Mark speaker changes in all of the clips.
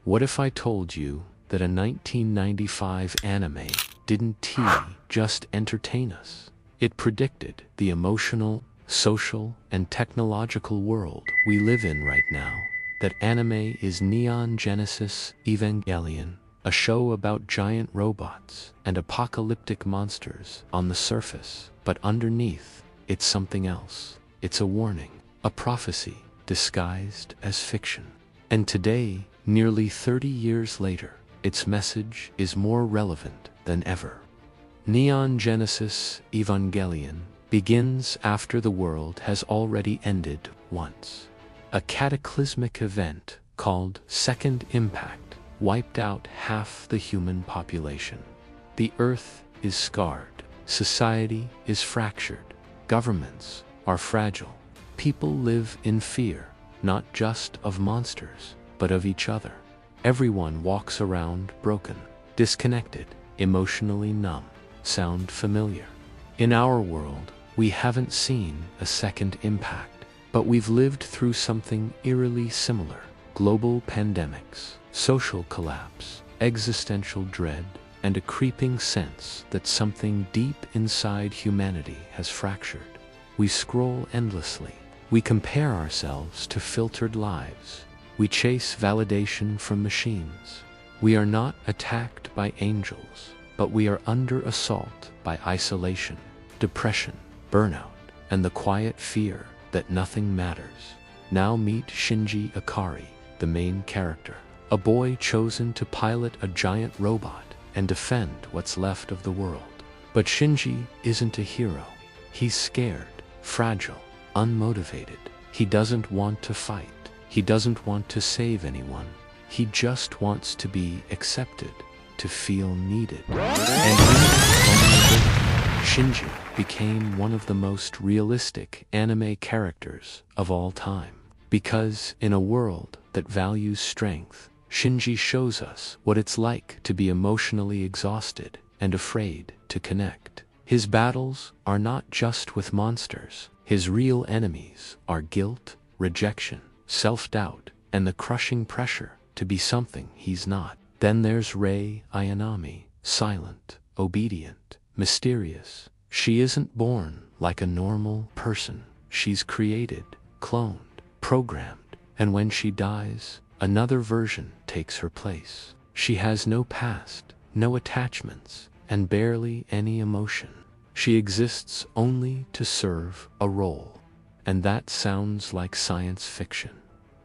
Speaker 1: What if I told you that a 1995 anime didn't just entertain us? It predicted the emotional, social, and technological world we live in right now. That anime is Neon Genesis Evangelion, a show about giant robots and apocalyptic monsters on the surface, but underneath, it's something else. It's a warning, a prophecy disguised as fiction. And today, nearly 30 years later, its message is more relevant than ever. Neon Genesis Evangelion begins after the world has already ended once. A cataclysmic event called Second Impact wiped out half the human population. The Earth is scarred, society is fractured, governments are fragile. People live in fear, not just of monsters, but of each other. Everyone walks around broken, disconnected, emotionally numb. Sound familiar? In our world, we haven't seen a second impact, but we've lived through something eerily similar. Global pandemics, social collapse, existential dread, and a creeping sense that something deep inside humanity has fractured. We scroll endlessly. We compare ourselves to filtered lives. We chase validation from machines. We are not attacked by angels, but we are under assault by isolation, depression, burnout, and the quiet fear that nothing matters. Now meet Shinji, the main character, a boy chosen to pilot a giant robot and defend what's left of the world. But Shinji isn't a hero. He's scared, fragile, unmotivated. He doesn't want to fight. He doesn't want to save anyone. He just wants to be accepted, to feel needed. And Shinji became one of the most realistic anime characters of all time. Because in a world that values strength, Shinji shows us what it's like to be emotionally exhausted and afraid to connect. His battles are not just with monsters. His real enemies are guilt, rejection, self-doubt, and the crushing pressure to be something he's not. Then there's Rei Ayanami, silent, obedient, mysterious. She isn't born like a normal person. She's created, cloned, programmed, and when she dies, another version takes her place. She has no past, no attachments, and barely any emotion. She exists only to serve a role. And that sounds like science fiction.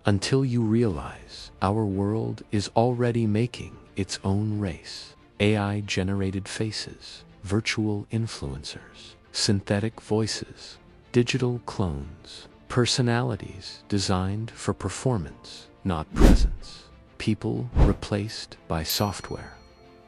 Speaker 1: Until you realize our world is already making its own race. AI-generated faces, virtual influencers, synthetic voices, digital clones, personalities designed for performance, not presence. People replaced by software.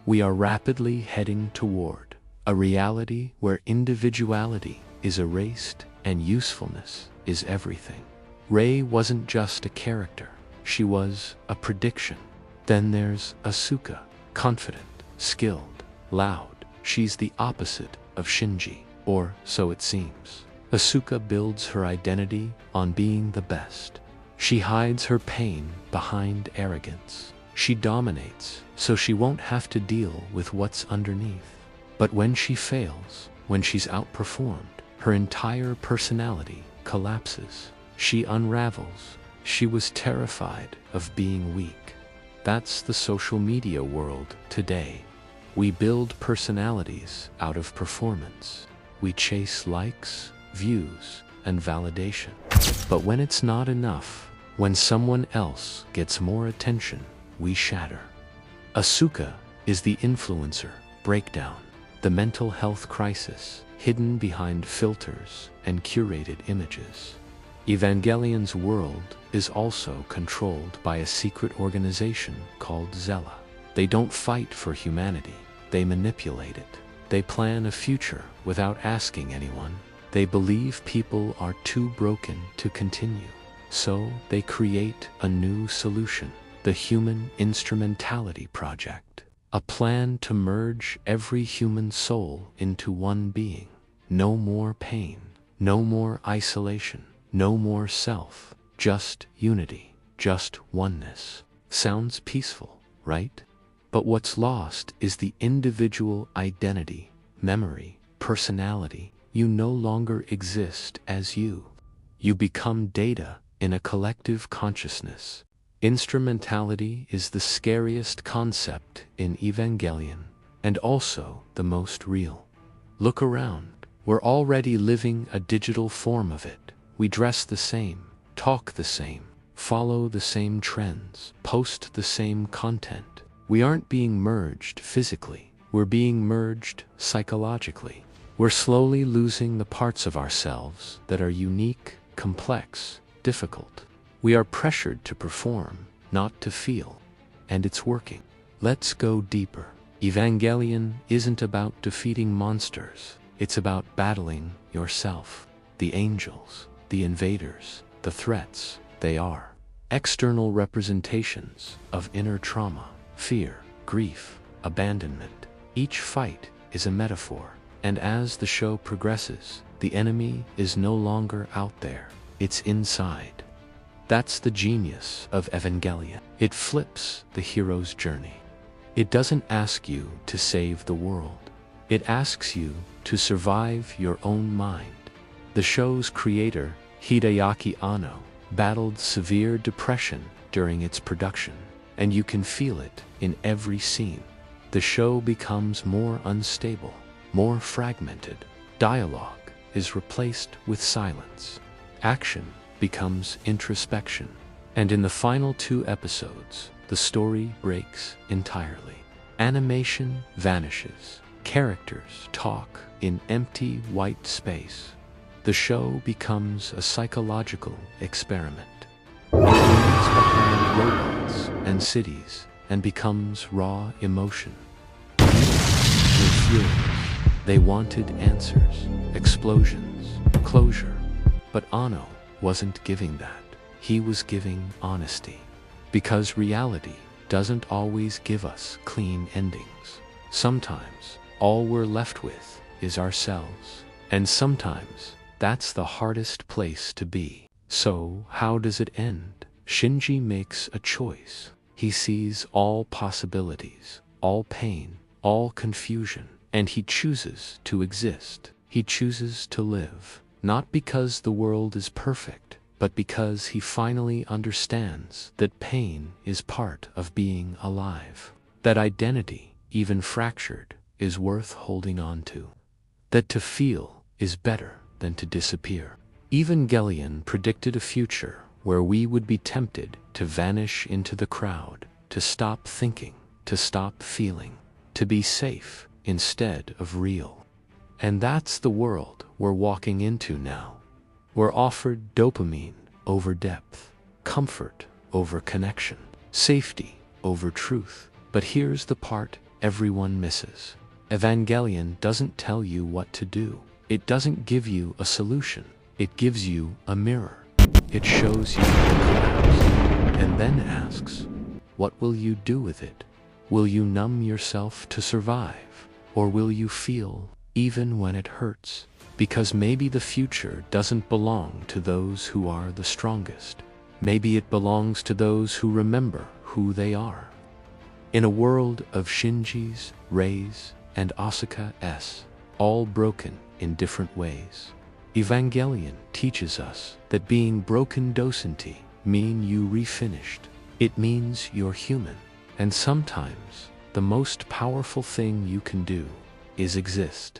Speaker 1: We are rapidly heading toward a reality where individuality is erased and usefulness is everything. Rei wasn't just a character, she was a prediction. Then there's Asuka, confident, skilled, loud. She's the opposite of Shinji, or so it seems. Asuka builds her identity on being the best. She hides her pain behind arrogance. She dominates, so she won't have to deal with what's underneath. But when she fails, when she's outperformed, her entire personality collapses. She unravels. She was terrified of being weak. That's the social media world today. We build personalities out of performance. We chase likes, views, and validation. But when it's not enough, when someone else gets more attention, we shatter. Asuka is the influencer breakdown, the mental health crisis hidden behind filters and curated images. Evangelion's world is also controlled by a secret organization called Zella. They don't fight for humanity, they manipulate it. They plan a future without asking anyone. They believe people are too broken to continue. So they create a new solution, the Human Instrumentality Project. A plan to merge every human soul into one being. No more pain, no more isolation. No more self, just unity, just oneness. Sounds peaceful, right? But what's lost is the individual identity, memory, personality. You no longer exist as you. You become data in a collective consciousness. Instrumentality is the scariest concept in Evangelion, and also the most real. Look around. We're already living a digital form of it. We dress the same, talk the same, follow the same trends, post the same content. We aren't being merged physically. We're being merged psychologically. We're slowly losing the parts of ourselves that are unique, complex, difficult. We are pressured to perform, not to feel. And it's working. Let's go deeper. Evangelion isn't about defeating monsters. It's about battling yourself. The angels, the invaders, the threats, they are external representations of inner trauma, fear, grief, abandonment. Each fight is a metaphor. And as the show progresses, the enemy is no longer out there. It's inside. That's the genius of Evangelion. It flips the hero's journey. It doesn't ask you to save the world. It asks you to survive your own mind. The show's creator, Hideaki Anno, battled severe depression during its production, and you can feel it in every scene. The show becomes more unstable, more fragmented. Dialogue is replaced with silence. Action becomes introspection. And in the final 2 episodes, the story breaks entirely. Animation vanishes. Characters talk in empty white space. The show becomes a psychological experiment. It leaves behind robots and cities and becomes raw emotion. People were furious. They wanted answers, explosions, closure. But Anno wasn't giving that. He was giving honesty. Because reality doesn't always give us clean endings. Sometimes all we're left with is ourselves. And sometimes that's the hardest place to be. So how does it end? Shinji makes a choice. He sees all possibilities, all pain, all confusion, and he chooses to exist. He chooses to live, not because the world is perfect, but because he finally understands that pain is part of being alive. That identity, even fractured, is worth holding on to. That to feel is better than to disappear. Evangelion predicted a future where we would be tempted to vanish into the crowd, to stop thinking, to stop feeling, to be safe instead of real. And that's the world we're walking into now. We're offered dopamine over depth, comfort over connection, safety over truth. But here's the part everyone misses. Evangelion doesn't tell you what to do. It doesn't give you a solution. It gives you a mirror. It shows you the collapse, and then asks, what will you do with it? Will you numb yourself to survive? Or will you feel even when it hurts? Because maybe the future doesn't belong to those who are the strongest. Maybe it belongs to those who remember who they are. In a world of Shinjis, Reis, and Asuka's, all broken in different ways, Evangelion teaches us that being broken doesn't mean you refinished. It means you're human. And sometimes the most powerful thing you can do is exist.